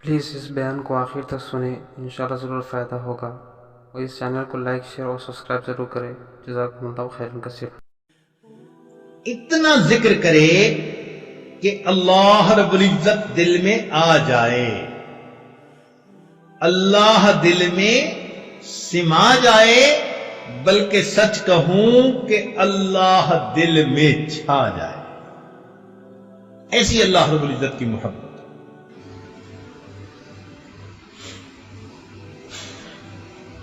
Please اس بیان کو آخر تک سنیں، انشاءاللہ ضرور فائدہ ہوگا، اور اس چینل کو لائک شیئر اور سبسکرائب ضرور کریں۔ جزاکم اللہ خیرا کثیرا۔ اتنا ذکر کرے کہ اللہ رب العزت دل میں آ جائے، اللہ دل میں سما جائے، بلکہ سچ کہوں کہ اللہ دل میں چھا جائے، ایسی اللہ رب العزت کی محبت۔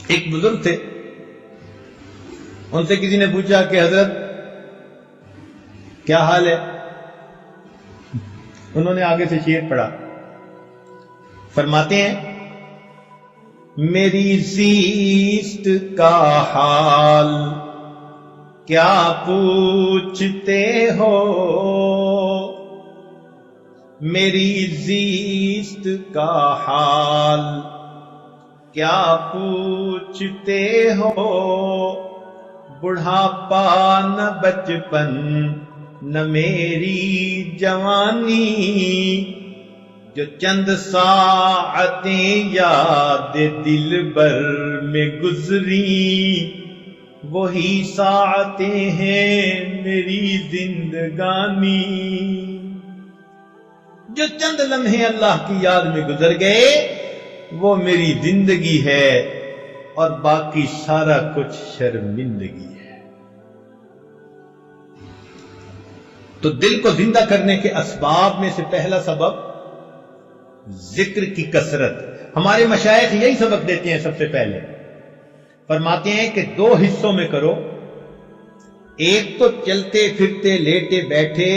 ایک بزرگ تھے، ان سے کسی نے پوچھا کہ حضرت کیا حال ہے؟ انہوں نے آگے سے شعر پڑھا، فرماتے ہیں میری زیست کا حال کیا پوچھتے ہو، میری زیست کا حال کیا پوچھتے ہو، بڑھاپا نہ بچپن نہ میری جوانی، جو چند ساعتیں یاد دل بر میں گزری، وہی ساعتیں ہیں میری زندگانی، جو چند لمحے اللہ کی یاد میں گزر گئے وہ میری زندگی ہے، اور باقی سارا کچھ شرمندگی ہے۔ تو دل کو زندہ کرنے کے اسباب میں سے پہلا سبب ذکر کی کثرت۔ ہمارے مشائخ یہی سبق دیتے ہیں، سب سے پہلے فرماتے ہیں کہ دو حصوں میں کرو، ایک تو چلتے پھرتے لیٹے بیٹھے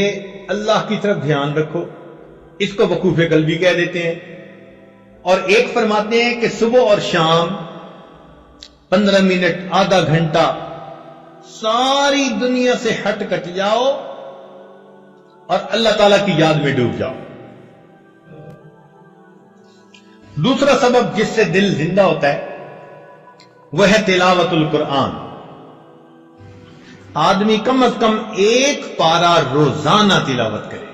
اللہ کی طرف دھیان رکھو، اس کو وقوف قلبی کہہ دیتے ہیں، اور ایک فرماتے ہیں کہ صبح اور شام 15 منٹ آدھا گھنٹہ ساری دنیا سے ہٹ کٹ جاؤ اور اللہ تعالی کی یاد میں ڈوب جاؤ۔ دوسرا سبب جس سے دل زندہ ہوتا ہے وہ ہے تلاوت القرآن۔ آدمی کم از کم ایک پارہ روزانہ تلاوت کرے،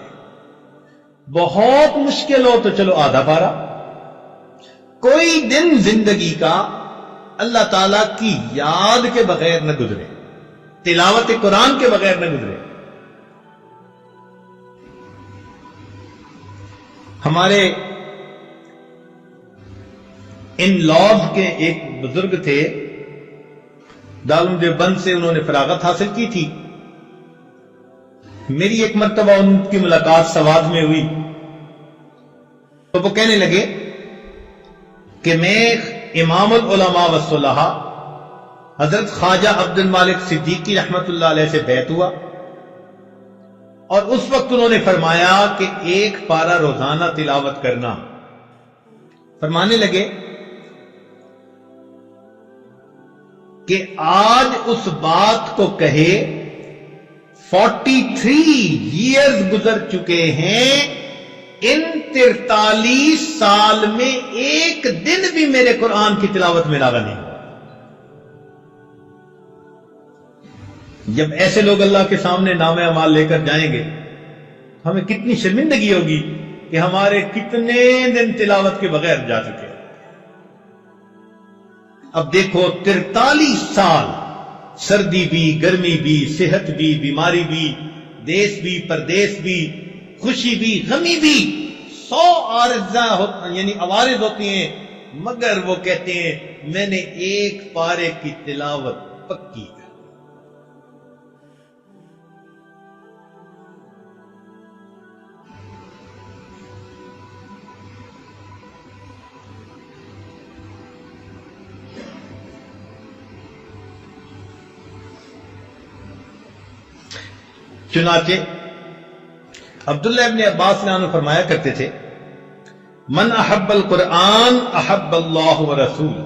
بہت مشکل ہو تو چلو آدھا پارہ، کوئی دن زندگی کا اللہ تعالیٰ کی یاد کے بغیر نہ گزرے، تلاوت قرآن کے بغیر نہ گزرے۔ ہمارے ان لاز کے ایک بزرگ تھے، دارالعلوم دیوبند سے انہوں نے فراغت حاصل کی تھی۔ میری ایک مرتبہ ان کی ملاقات سوات میں ہوئی تو وہ کہنے لگے کہ میں امام العلماء والصلحاء حضرت خواجہ عبد المالک صدیقی رحمت اللہ علیہ سے بیعت ہوا، اور اس وقت انہوں نے فرمایا کہ ایک پارہ روزانہ تلاوت کرنا۔ فرمانے لگے کہ آج اس بات کو کہے 43 ایئرز گزر چکے ہیں، ان 43 سال میں ایک دن بھی میرے قرآن کی تلاوت میں لاغا نہیں ہوا۔ جب ایسے لوگ اللہ کے سامنے نامہ اعمال لے کر جائیں گے ہمیں کتنی شرمندگی ہوگی کہ ہمارے کتنے دن تلاوت کے بغیر جا چکے۔ اب دیکھو 43 سال، سردی بھی، گرمی بھی، صحت بھی، بیماری بھی، دیس بھی، پردیس بھی، خوشی بھی، غمی بھی، 100 عارضاں یعنی عوارض ہوتی ہیں، مگر وہ کہتے ہیں میں نے ایک پارے کی تلاوت پکی ہے۔ چنانچہ عبداللہ ابن عباس عنہ فرمایا کرتے تھے من احب القرآن احب اللہ ورسول،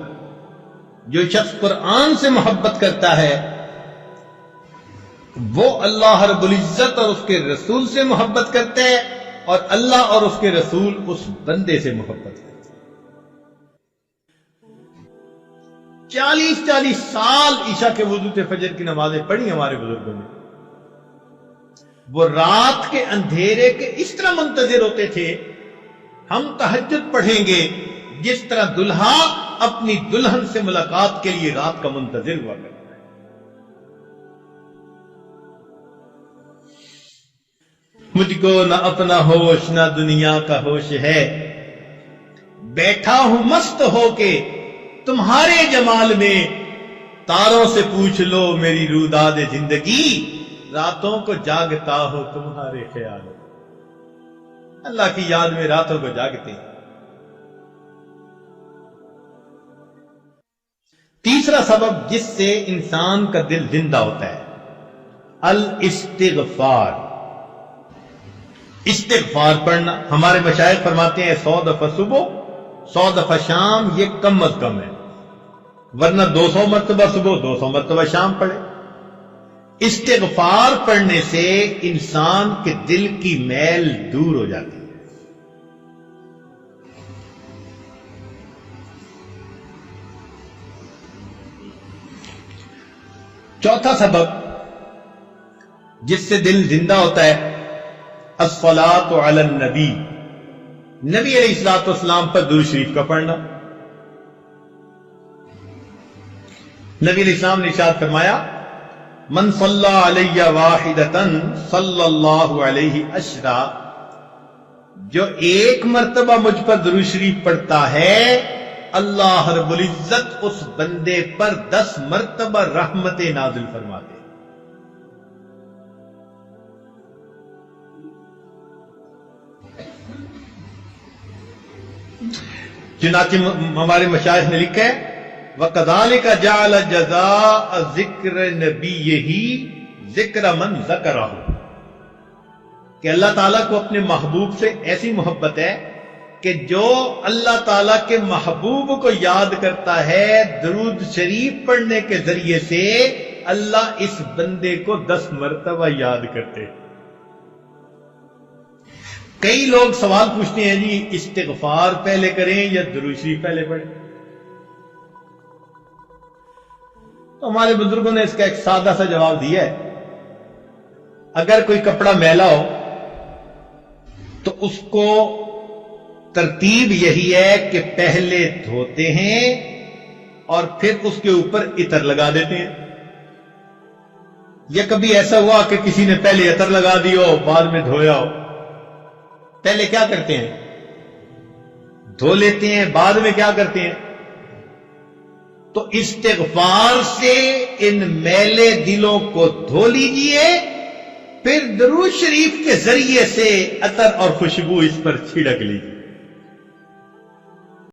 جو شخص قرآن سے محبت کرتا ہے وہ اللہ رب العزت اور اس کے رسول سے محبت کرتا ہے، اور اللہ اور اس کے رسول اس بندے سے محبت کرتے ہیں۔ 40 سال عشاء کے وضو سے فجر کی نمازیں پڑھی ہمارے بزرگوں نے، وہ رات کے اندھیرے کے اس طرح منتظر ہوتے تھے ہم تہجد پڑھیں گے جس طرح دلہا اپنی دلہن سے ملاقات کے لیے رات کا منتظر ہوا کرتا ہے۔ مجھ کو نہ اپنا ہوش نہ دنیا کا ہوش ہے، بیٹھا ہوں مست ہو کے تمہارے جمال میں، تاروں سے پوچھ لو میری روداد زندگی، راتوں کو جاگتا ہو تمہارے خیال میں۔ اللہ کی یاد میں راتوں کو جاگتے ہیں۔ تیسرا سبب جس سے انسان کا دل زندہ ہوتا ہے، الاستغفار، استغفار پڑھنا۔ ہمارے مشائخ فرماتے ہیں 100 دفعہ صبح 100 دفعہ شام یہ کم از کم ہے، ورنہ 200 مرتبہ صبح 200 مرتبہ شام پڑھے۔ استغفار پڑھنے سے انسان کے دل کی میل دور ہو جاتی ہے۔ چوتھا سبب جس سے دل زندہ ہوتا ہے، الصلاۃ علی النبی، نبی علیہ الصلوۃ والسلام پر درود شریف کا پڑھنا۔ نبی علیہ السلام نے ارشاد فرمایا، من صلی علی واحدۃ صلی اللہ علیہ عشرا، جو ایک مرتبہ مجھ پر درود شریف پڑھتا ہے، اللہ رب العزت اس بندے پر 10 مرتبہ رحمت نازل فرماتے۔ چنانچہ ہمارے مشائخ نے لکھا ہے، وَكَذَلِكَ جَعَلَ جَزَاءَ ذِكْرِ نَبِيِّهِ ذِكْرَ مَنْ ذَكَرَهُ، کہ اللہ تعالیٰ کو اپنے محبوب سے ایسی محبت ہے کہ جو اللہ تعالیٰ کے محبوب کو یاد کرتا ہے، درود شریف پڑھنے کے ذریعے سے اللہ اس بندے کو 10 مرتبہ یاد کرتے۔ کئی لوگ سوال پوچھتے ہیں، جی استغفار پہلے کریں یا درود شریف پہلے پڑھیں؟ تو ہمارے بزرگوں نے اس کا ایک سادہ سا جواب دیا ہے، اگر کوئی کپڑا میلا ہو تو اس کو ترتیب یہی ہے کہ پہلے دھوتے ہیں اور پھر اس کے اوپر عطر لگا دیتے ہیں۔ یا کبھی ایسا ہوا کہ کسی نے پہلے عطر لگا دی ہو بعد میں دھویا ہو، پہلے کیا کرتے ہیں؟ دھو لیتے ہیں، بعد میں کیا کرتے ہیں؟ تو استغفار سے ان میلے دلوں کو دھو لیجئے، پھر درود شریف کے ذریعے سے عطر اور خوشبو اس پر چھڑک لیجئے۔